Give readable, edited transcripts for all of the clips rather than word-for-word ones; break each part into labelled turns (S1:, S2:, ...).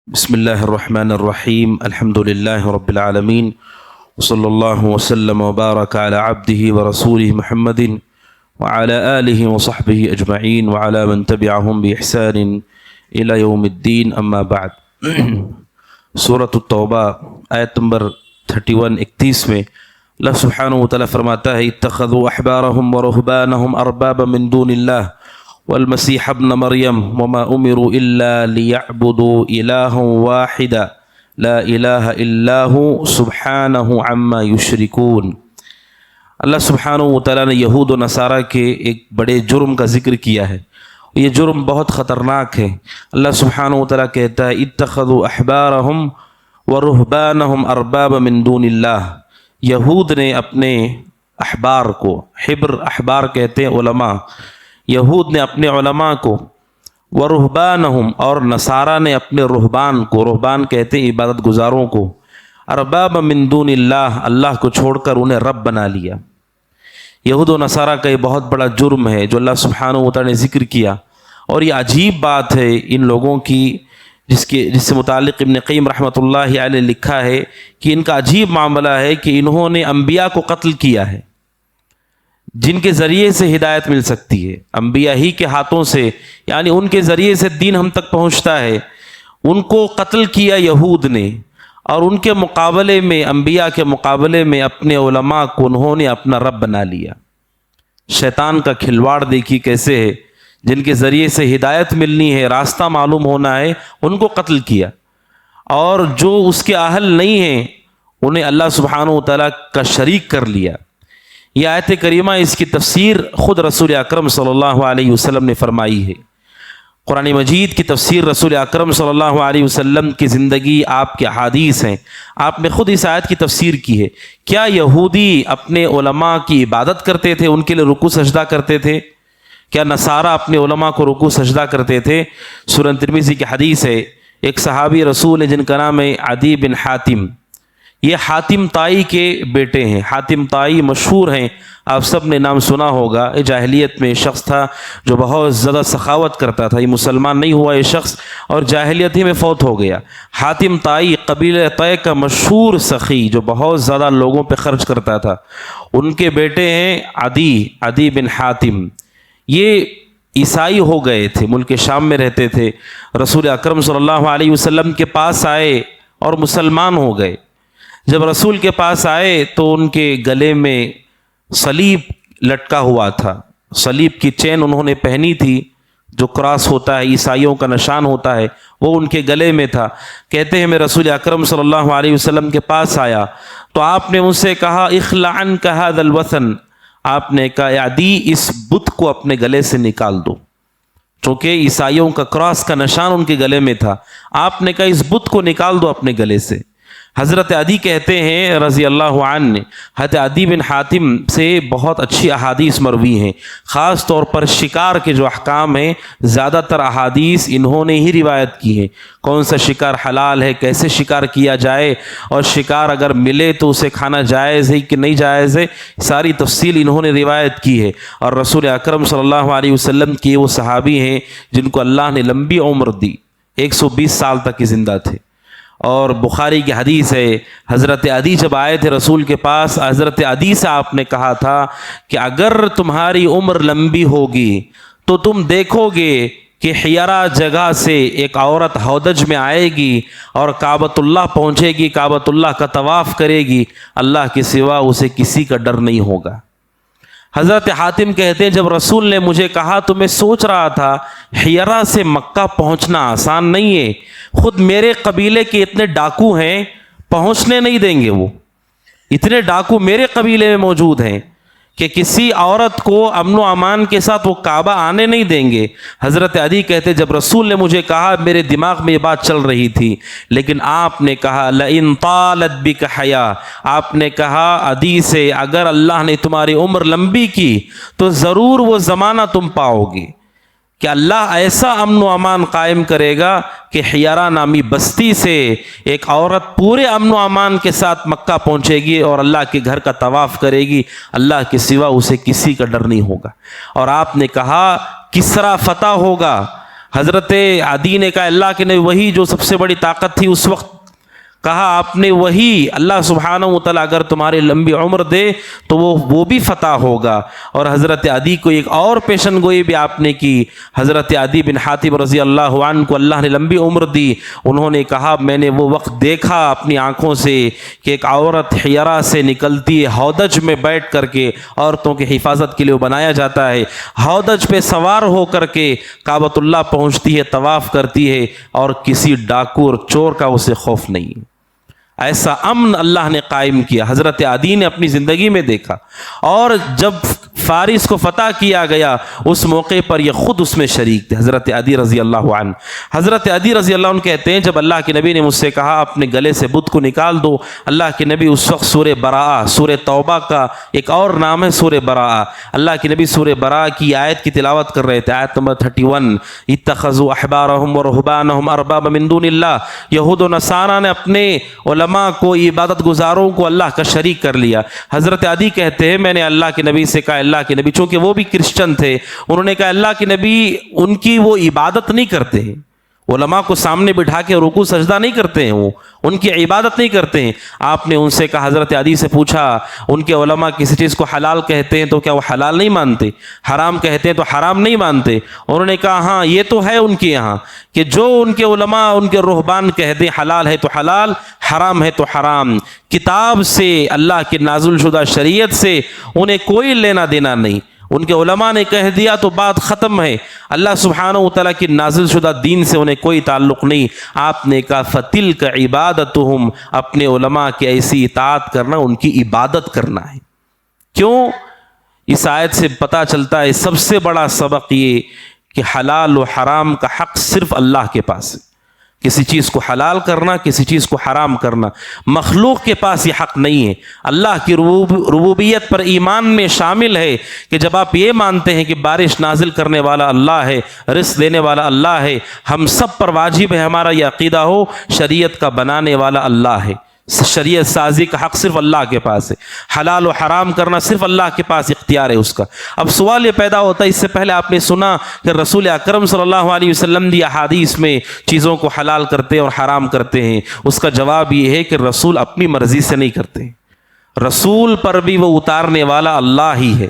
S1: بسم الله الرحمن الرحيم. الحمد لله رب العالمين، وصلى الله وسلم وبارك على عبده ورسوله محمد وعلى آله وصحبه أجمعين وعلى من تبعهم بإحسان إلى يوم الدين. أما بعد. سورة التوبہ آیت نمبر 31 میں اللہ سبحانہ وتعالی فرماتا ہے اتخذوا احبارهم ورهبانهم اربابا من دون الله والمسيح ابن مريم وما امروا الا ليعبدوا الها واحدا لا اله الا هو سبحانه عما يشركون. اللہ سبحانہ وتعالی نے یہود و نصارہ کے ایک بڑے جرم کا ذکر کیا ہے. یہ جرم بہت خطرناک ہے. اللہ سبحانہ وتعالی کہتا ہے اتخذوا احبارهم ورهبانهم اربابا من دون اللہ. یہود نے اپنے احبار کو، حبر احبار کہتے ہیں علماء، یہود نے اپنے علماء کو، ورہبانہم اور نصارہ نے اپنے رہبان کو، رہبان کہتے ہیں عبادت گزاروں کو، ارباب من دون اللہ، اللہ کو چھوڑ کر انہیں رب بنا لیا. یہود و نصارہ کا یہ بہت بڑا جرم ہے جو اللہ سبحانہ وتعالی نے ذکر کیا. اور یہ عجیب بات ہے ان لوگوں کی جس سے متعلق ابن قیم رحمۃ اللہ علیہ لکھا ہے کہ ان کا عجیب معاملہ ہے کہ انہوں نے انبیاء کو قتل کیا ہے جن کے ذریعے سے ہدایت مل سکتی ہے. انبیاء ہی کے ہاتھوں سے، یعنی ان کے ذریعے سے دین ہم تک پہنچتا ہے، ان کو قتل کیا یہود نے. اور ان کے مقابلے میں، انبیاء کے مقابلے میں اپنے علماء کو انہوں نے اپنا رب بنا لیا. شیطان کا کھلواڑ دیکھی کیسے ہے. جن کے ذریعے سے ہدایت ملنی ہے، راستہ معلوم ہونا ہے، ان کو قتل کیا. اور جو اس کے اہل نہیں ہیں انہیں اللہ سبحانہ وتعالی کا شریک کر لیا. یہ آیت کریمہ، اس کی تفسیر خود رسول اکرم صلی اللہ علیہ وسلم نے فرمائی ہے. قرآن مجید کی تفسیر رسول اکرم صلی اللہ علیہ وسلم کی زندگی، آپ کے احادیث ہیں. آپ نے خود اس آیت کی تفسیر کی ہے. کیا یہودی اپنے علماء کی عبادت کرتے تھے، ان کے لیے رکوع سجدہ کرتے تھے؟ کیا نصارہ اپنے علماء کو رکوع سجدہ کرتے تھے؟ سنن ترمذی کی حدیث ہے، ایک صحابی رسول ہے جن کا نام ہے عدی بن حاتم. یہ حاتم طائی کے بیٹے ہیں. حاتم طائی مشہور ہیں، آپ سب نے نام سنا ہوگا. یہ جاہلیت میں شخص تھا جو بہت زیادہ سخاوت کرتا تھا. یہ مسلمان نہیں ہوا یہ شخص، اور جاہلیت ہی میں فوت ہو گیا. حاتم طائی قبیلہ طے کا مشہور سخی جو بہت زیادہ لوگوں پہ خرچ کرتا تھا. ان کے بیٹے ہیں عدی بن حاتم. یہ عیسائی ہو گئے تھے، ملک شام میں رہتے تھے. رسول اکرم صلی اللہ علیہ وسلم کے پاس آئے اور مسلمان ہو گئے. جب رسول کے پاس آئے تو ان کے گلے میں صلیب لٹکا ہوا تھا. صلیب کی چین انہوں نے پہنی تھی، جو کراس ہوتا ہے، عیسائیوں کا نشان ہوتا ہے، وہ ان کے گلے میں تھا. کہتے ہیں میں رسول اکرم صلی اللہ علیہ وسلم کے پاس آیا تو آپ نے ان سے کہا اخلع عنک ھذا الوثن. آپ نے کہا عدی، اس بت کو اپنے گلے سے نکال دو. چونکہ عیسائیوں کا کراس کا نشان ان کے گلے میں تھا. آپ نے کہا اس بت کو نکال دو اپنے گلے سے. حضرت عدی کہتے ہیں رضی اللہ عنہ، حضرت عدی بن حاتم سے بہت اچھی احادیث مروی ہیں. خاص طور پر شکار کے جو احکام ہیں، زیادہ تر احادیث انہوں نے ہی روایت کی ہیں. کون سا شکار حلال ہے، کیسے شکار کیا جائے، اور شکار اگر ملے تو اسے کھانا جائز ہے کہ نہیں جائز ہے، ساری تفصیل انہوں نے روایت کی ہے. اور رسول اکرم صلی اللہ علیہ وسلم کے وہ صحابی ہیں جن کو اللہ نے لمبی عمر دی، 120 سال تک کی زندہ تھے. اور بخاری کی حدیث ہے، حضرت عدی جب آئے تھے رسول کے پاس، حضرت عدی سے آپ نے کہا تھا کہ اگر تمہاری عمر لمبی ہوگی تو تم دیکھو گے کہ حیرہ جگہ سے ایک عورت ہودج میں آئے گی اور کعبۃ اللہ پہنچے گی، کعبۃ اللہ کا طواف کرے گی، اللہ کے سوا اسے کسی کا ڈر نہیں ہوگا. حضرت حاتم کہتے ہیں جب رسول نے مجھے کہا تو میں سوچ رہا تھا حیرہ سے مکہ پہنچنا آسان نہیں ہے. خود میرے قبیلے کے اتنے ڈاکو ہیں، پہنچنے نہیں دیں گے. وہ اتنے ڈاکو میرے قبیلے میں موجود ہیں کہ کسی عورت کو امن و امان کے ساتھ وہ کعبہ آنے نہیں دیں گے. حضرت عدی کہتے جب رسول نے مجھے کہا میرے دماغ میں یہ بات چل رہی تھی، لیکن آپ نے کہا لئن طالت بک حیا، آپ نے کہا عدی سے اگر اللہ نے تمہاری عمر لمبی کی تو ضرور وہ زمانہ تم پاؤ گی کہ اللہ ایسا امن و امان قائم کرے گا کہ حیرہ نامی بستی سے ایک عورت پورے امن و امان کے ساتھ مکہ پہنچے گی اور اللہ کے گھر کا طواف کرے گی، اللہ کے سوا اسے کسی کا ڈر نہیں ہوگا. اور آپ نے کہا کسریٰ فتح ہوگا، حضرت عدی نے کہا اللہ کے نبی وہی جو سب سے بڑی طاقت تھی اس وقت، کہا آپ نے وہی، اللہ سبحانہ و تعالیٰ اگر تمہاری لمبی عمر دے تو وہ بھی فتح ہوگا۔ اور حضرت عدی کو ایک اور پیشن گوئی بھی آپ نے کی۔ حضرت عدی بن حاتم رضی اللہ عنہ کو اللہ نے لمبی عمر دی، انہوں نے کہا میں نے وہ وقت دیکھا اپنی آنکھوں سے کہ ایک عورت حیرہ سے نکلتی ہے، ہودج میں بیٹھ کر کے، عورتوں کی حفاظت کے لیے بنایا جاتا ہے، ہودج پہ سوار ہو کر کے کعبۃ اللہ پہنچتی ہے، طواف کرتی ہے، اور کسی ڈاکو اور چور کا اسے خوف نہیں۔ ایسا امن اللہ نے قائم کیا، حضرت عدی نے اپنی زندگی میں دیکھا۔ اور جب فارس کو فتح کیا گیا اس موقع پر یہ خود اس میں شریک تھے، حضرت عدی رضی اللہ عنہ۔ حضرت عدی رضی اللہ عنہ کہتے ہیں جب اللہ کے نبی نے مجھ سے کہا اپنے گلے سے بت کو نکال دو، اللہ کے نبی اس وقت سورہ براءہ، سورہ توبہ کا ایک اور نام ہے سورہ براءہ، اللہ کے نبی سورہ براءہ کی آیت کی تلاوت کر رہے تھے، آیت نمبر 31، اتخذوا احبارهم ورهبانهم اربابا من دون اللہ، یہود و نصارہ نے اپنے علماء کو، عبادت گزاروں کو اللہ کا شریک کر لیا۔ حضرت عدی کہتے ہیں میں نے اللہ کے نبی سے کہا اللہ کے نبی، چونکہ وہ بھی کرسچن تھے، انہوں نے کہا اللہ کے نبی ان کی وہ عبادت نہیں کرتے ہیں، علماء کو سامنے بٹھا کے رکوع سجدہ نہیں کرتے ہیں، وہ ان کی عبادت نہیں کرتے ہیں۔ آپ نے ان سے کہا، حضرت عدی سے پوچھا ان کے علماء کسی چیز کو حلال کہتے ہیں تو کیا وہ حلال نہیں مانتے، حرام کہتے ہیں تو حرام نہیں مانتے؟ انہوں نے کہا ہاں یہ تو ہے ان کے یہاں کہ جو ان کے علماء ان کے رہبان کہہ دیں حلال ہے تو حلال، حرام ہے تو حرام، کتاب سے اللہ کی نازل شدہ شریعت سے انہیں کوئی لینا دینا نہیں۔ ان کے علماء نے کہہ دیا تو بات ختم ہے، اللہ سبحانہ و تعالیٰ کی نازل شدہ دین سے انہیں کوئی تعلق نہیں۔ آپ نے کہا فَتِلْكَ عِبَادَتُهُمْ، اپنے علماء کی ایسی اطاعت کرنا ان کی عبادت کرنا ہے۔ کیوں؟ اس آیت سے پتہ چلتا ہے سب سے بڑا سبق یہ کہ حلال و حرام کا حق صرف اللہ کے پاس ہے۔ کسی چیز کو حلال کرنا، کسی چیز کو حرام کرنا مخلوق کے پاس یہ حق نہیں ہے۔ اللہ کی ربوبیت پر ایمان میں شامل ہے کہ جب آپ یہ مانتے ہیں کہ بارش نازل کرنے والا اللہ ہے، رزق دینے والا اللہ ہے، ہم سب پر واجب ہے ہمارا یہ عقیدہ ہو شریعت کا بنانے والا اللہ ہے، شریعت سازی کا حق صرف اللہ کے پاس ہے، حلال و حرام کرنا صرف اللہ کے پاس اختیار ہے اس کا۔ اب سوال یہ پیدا ہوتا ہے، اس سے پہلے آپ نے سنا کہ رسول اکرم صلی اللہ علیہ وسلم بھی احادیث میں چیزوں کو حلال کرتے ہیں اور حرام کرتے ہیں، اس کا جواب یہ ہے کہ رسول اپنی مرضی سے نہیں کرتے، رسول پر بھی وہ اتارنے والا اللہ ہی ہے۔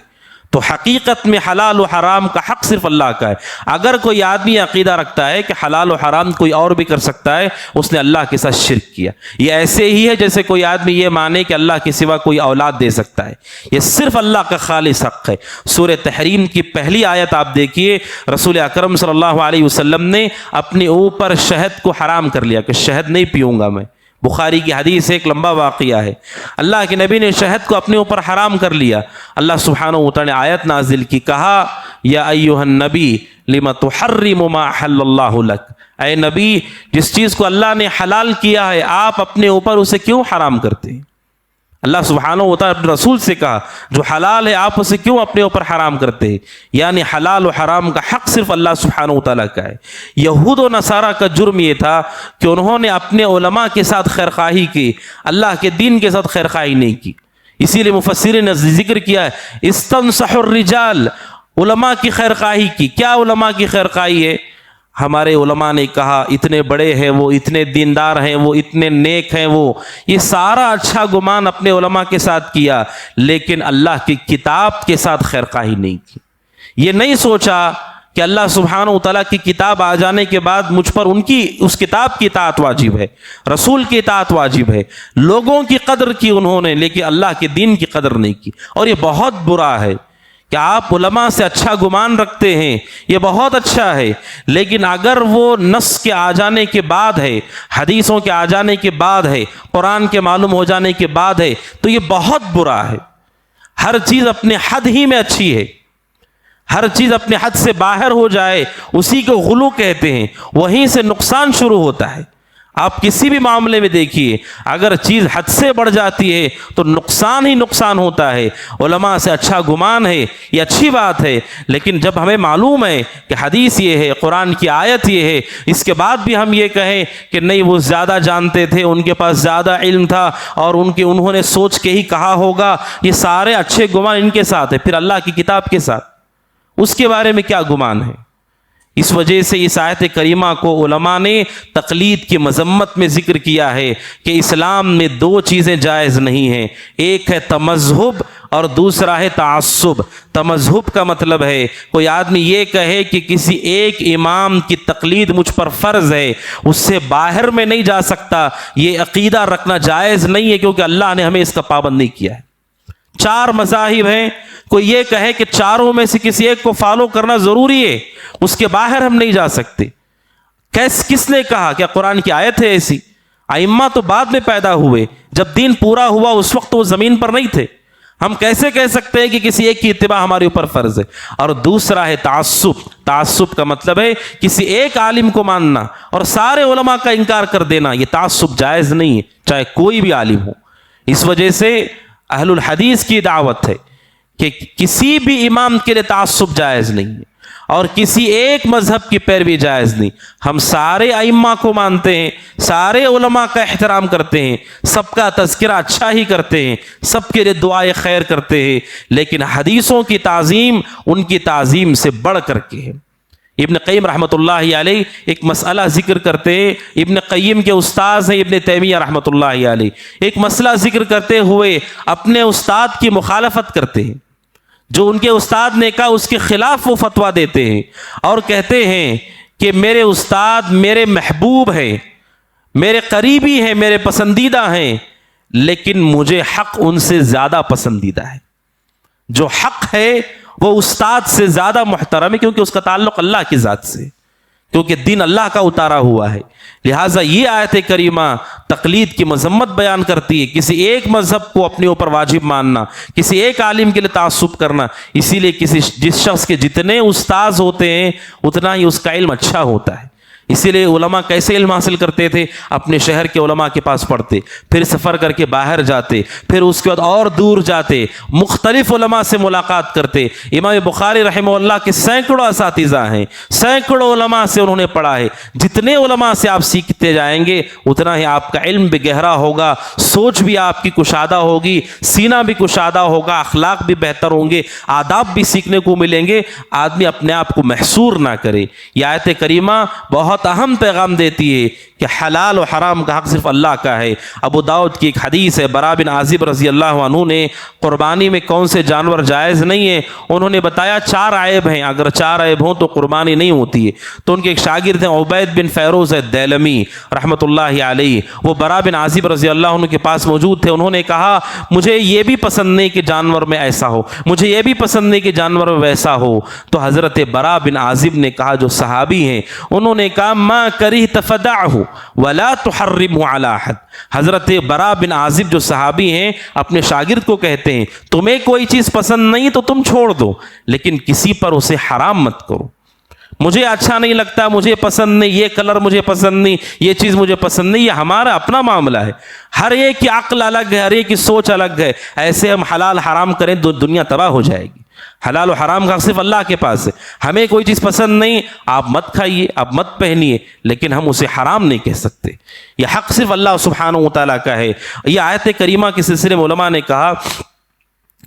S1: تو حقیقت میں حلال و حرام کا حق صرف اللہ کا ہے۔ اگر کوئی آدمی عقیدہ رکھتا ہے کہ حلال و حرام کوئی اور بھی کر سکتا ہے، اس نے اللہ کے ساتھ شرک کیا۔ یہ ایسے ہی ہے جیسے کوئی آدمی یہ مانے کہ اللہ کے سوا کوئی اولاد دے سکتا ہے، یہ صرف اللہ کا خالص حق ہے۔ سورہ تحریم کی پہلی آیت آپ دیکھیے، رسول اکرم صلی اللہ علیہ وسلم نے اپنے اوپر شہد کو حرام کر لیا کہ شہد نہیں پیوں گا میں، بخاری کی حدیث ایک لمبا واقعہ ہے، اللہ کے نبی نے شہد کو اپنے اوپر حرام کر لیا۔ اللہ سبحانہ و تعالی نے آیت نازل کی، کہا یا ایھا النبی لم تحرم ما احل اللہ لک، اے نبی جس چیز کو اللہ نے حلال کیا ہے آپ اپنے اوپر اسے کیوں حرام کرتے ہیں؟ اللہ سبحانہ و تعالی اپنے رسول سے کہا جو حلال ہے آپ اسے کیوں اپنے اوپر حرام کرتے ہیں؟ یعنی حلال و حرام کا حق صرف اللہ سبحانہ و تعالیٰ کا ہے۔ یہود و نصارہ کا جرم یہ تھا کہ انہوں نے اپنے علماء کے ساتھ خیرخواہی کی، اللہ کے دین کے ساتھ خیرخواہی نہیں کی۔ اسی لیے مفسرین نے ذکر کیا ہے استنصح الرجال، علماء کی خیرخواہی کی۔ کیا علماء کی خیرخواہی ہے؟ ہمارے علماء نے کہا اتنے بڑے ہیں وہ، اتنے دیندار ہیں وہ، اتنے نیک ہیں وہ، یہ سارا اچھا گمان اپنے علماء کے ساتھ کیا، لیکن اللہ کی کتاب کے ساتھ خیرخواہی نہیں کی۔ یہ نہیں سوچا کہ اللہ سبحانہ و تعالیٰ کی کتاب آ جانے کے بعد مجھ پر ان کی اس کتاب کی اطاعت واجب ہے، رسول کی اطاعت واجب ہے۔ لوگوں کی قدر کی انہوں نے، لیکن اللہ کے دین کی قدر نہیں کی۔ اور یہ بہت برا ہے کہ آپ علماء سے اچھا گمان رکھتے ہیں، یہ بہت اچھا ہے، لیکن اگر وہ نص کے آ جانے کے بعد ہے، حدیثوں کے آ جانے کے بعد ہے، قرآن کے معلوم ہو جانے کے بعد ہے، تو یہ بہت برا ہے۔ ہر چیز اپنے حد ہی میں اچھی ہے، ہر چیز اپنے حد سے باہر ہو جائے اسی کو غلو کہتے ہیں، وہیں سے نقصان شروع ہوتا ہے۔ آپ کسی بھی معاملے میں دیکھیے، اگر چیز حد سے بڑھ جاتی ہے تو نقصان ہی نقصان ہوتا ہے۔ علماء سے اچھا گمان ہے، یہ اچھی بات ہے، لیکن جب ہمیں معلوم ہے کہ حدیث یہ ہے، قرآن کی آیت یہ ہے، اس کے بعد بھی ہم یہ کہیں کہ نہیں وہ زیادہ جانتے تھے، ان کے پاس زیادہ علم تھا اور انہوں نے سوچ کے ہی کہا ہوگا، یہ سارے اچھے گمان ان کے ساتھ ہے، پھر اللہ کی کتاب کے ساتھ اس کے بارے میں کیا گمان ہے؟ اس وجہ سے اس آیت کریمہ کو علماء نے تقلید کی مذمت میں ذکر کیا ہے کہ اسلام میں دو چیزیں جائز نہیں ہیں، ایک ہے تمذہب اور دوسرا ہے تعصب۔ تمذہب کا مطلب ہے کوئی آدمی یہ کہے کہ کسی ایک امام کی تقلید مجھ پر فرض ہے، اس سے باہر میں نہیں جا سکتا، یہ عقیدہ رکھنا جائز نہیں ہے، کیونکہ اللہ نے ہمیں اس کا پابند نہیں کیا ہے۔ چار مذاہب ہیں، کوئی یہ کہے کہ چاروں میں سے کسی ایک کو فالو کرنا ضروری ہے، اس کے باہر ہم نہیں جا سکتے۔ کس نے کہا؟ کیا قرآن کی آیت ہے ایسی؟ ائمہ تو بعد میں پیدا ہوئے، جب دین پورا ہوا اس وقت وہ زمین پر نہیں تھے۔ ہم کیسے کہہ سکتے ہیں کہ کسی ایک کی اتباع ہمارے اوپر فرض ہے؟ اور دوسرا ہے تعصب۔ تعصب کا مطلب ہے کسی ایک عالم کو ماننا اور سارے علماء کا انکار کر دینا، یہ تعصب جائز نہیں ہے، چاہے کوئی بھی عالم ہو۔ اس وجہ سے اہل الحدیث کی دعوت ہے کہ کسی بھی امام کے لیے تعصب جائز نہیں ہے اور کسی ایک مذہب کی پیروی جائز نہیں۔ ہم سارے ائمہ کو مانتے ہیں، سارے علماء کا احترام کرتے ہیں، سب کا تذکرہ اچھا ہی کرتے ہیں، سب کے لیے دعائے خیر کرتے ہیں، لیکن حدیثوں کی تعظیم ان کی تعظیم سے بڑھ کر کے ہے۔ ابن قیم رحمۃ اللہ علیہ ایک مسئلہ ذکر کرتے ہیں، ابن قیم کے استاذ ہیں ابن تیمیہ رحمۃ اللہ علیہ، ایک مسئلہ ذکر کرتے ہوئے اپنے استاد کی مخالفت کرتے ہیں، جو ان کے استاد نے کہا اس کے خلاف وہ فتویٰ دیتے ہیں اور کہتے ہیں کہ میرے استاد میرے محبوب ہیں، میرے قریبی ہیں، میرے پسندیدہ ہیں، لیکن مجھے حق ان سے زیادہ پسندیدہ ہے۔ جو حق ہے وہ استاد سے زیادہ محترم ہے، کیونکہ اس کا تعلق اللہ کی ذات سے، کیونکہ دین اللہ کا اتارا ہوا ہے۔ لہٰذا یہ آیت کریمہ تقلید کی مذمت بیان کرتی ہے، کسی ایک مذہب کو اپنے اوپر واجب ماننا، کسی ایک عالم کے لیے تعصب کرنا۔ اسی لیے جس شخص کے جتنے استاذ ہوتے ہیں اتنا ہی اس کا علم اچھا ہوتا ہے۔ اسی لیے علماء کیسے علم حاصل کرتے تھے؟ اپنے شہر کے علماء کے پاس پڑھتے، پھر سفر کر کے باہر جاتے، پھر اس کے بعد اور دور جاتے، مختلف علماء سے ملاقات کرتے۔ امام بخاری رحمہ اللہ کے سینکڑوں اساتذہ ہیں، سینکڑوں علماء سے انہوں نے پڑھا ہے۔ جتنے علماء سے آپ سیکھتے جائیں گے اتنا ہی آپ کا علم بھی گہرا ہوگا، سوچ بھی آپ کی کشادہ ہوگی، سینہ بھی کشادہ ہوگا، اخلاق بھی بہتر ہوں گے، آداب بھی سیکھنے کو ملیں گے۔ آدمی اپنے آپ کو محصور نہ کرے۔ یہ آیت کریمہ بہت اہم پیغام دیتی ہے کہ حلال و حرام کا حق صرف اللہ کا ہے۔ ابو داؤد کی ایک حدیث ہے، برا بن عازب رضی اللہ عنہ نے قربانی میں کون سے جانور جائز نہیں ہیں، انہوں نے بتایا 4 عیب ہیں، اگر 4 عیب ہوں تو قربانی نہیں ہوتی ہے۔ تو ان کے ایک شاگرد ہیں عبید بن فیروز الدیلمی رحمۃ اللہ علیہ، وہ برا بن عازب رضی اللہ عنہ کے پاس موجود تھے۔ انہوں نے کہا مجھے یہ بھی پسند نہیں کہ جانور میں ایسا ہو، مجھے یہ بھی پسند نہیں کہ جانور میں ویسا ہو۔ تو حضرت برا بن عازب نے کہا، جو صحابی ہیں، انہوں نے کہا ما کرہت فدعہ ولا تحرمہ علی احد۔ حضرت برا بن عازب جو صحابی ہیں اپنے شاگرد کو کہتے ہیں تمہیں کوئی چیز پسند نہیں تو تم چھوڑ دو، لیکن کسی پر اسے حرام مت کرو۔ مجھے اچھا نہیں لگتا، مجھے پسند نہیں، یہ کلر مجھے پسند نہیں، یہ چیز مجھے پسند نہیں، یہ ہمارا اپنا معاملہ ہے۔ ہر ایک کی عقل الگ ہے، ہر ایک کی سوچ الگ ہے۔ ایسے ہم حلال حرام کریں تو دنیا تباہ ہو جائے گی۔ حلال و حرام کا صرف اللہ کے پاس ہے۔ ہمیں کوئی چیز پسند نہیں، آپ مت کھائیے، آپ مت پہنیے، لیکن ہم اسے حرام نہیں کہہ سکتے۔ یہ حق صرف اللہ سبحانہ و تعالیٰ کا ہے۔ یہ آیت کریمہ کے سلسلے میں علماء نے کہا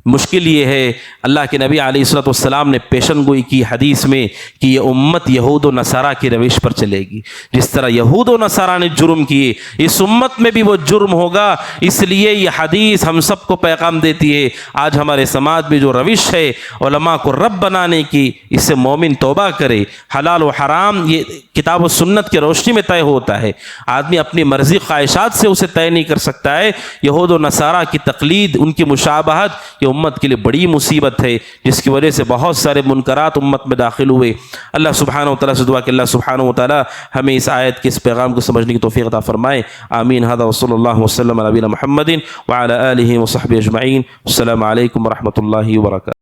S1: مشکل یہ ہے، اللہ کے نبی علیہ الصلوۃ والسلام نے پیشن گوئی کی حدیث میں کہ یہ امت یہود و نصارہ کی روش پر چلے گی۔ جس طرح یہود و نصارہ نے جرم کیے، اس امت میں بھی وہ جرم ہوگا۔ اس لیے یہ حدیث ہم سب کو پیغام دیتی ہے۔ آج ہمارے سماج میں جو روش ہے علماء کو رب بنانے کی، اس سے مومن توبہ کرے۔ حلال و حرام یہ کتاب و سنت کی روشنی میں طے ہوتا ہے، آدمی اپنی مرضی خواہشات سے اسے طے نہیں کر سکتا ہے۔ یہود و نصارہ کی تقلید، ان کی مشابہت، یہ امت کے لیے بڑی مصیبت ہے، جس کی وجہ سے بہت سارے منکرات امت میں داخل ہوئے۔ اللہ سبحانہ و تعالیٰ سے دعا کہ اللہ سبحانہ و تعالیٰ ہمیں اس آیت کے اس پیغام کو سمجھنے کی توفیق عطا فرمائے۔ آمین۔ ھذا وصلی اللہ وسلم علی نبینا محمد وعلی آلہ وصحبہ اجمعین۔ السلام علیکم ورحمۃ اللہ وبرکاتہ۔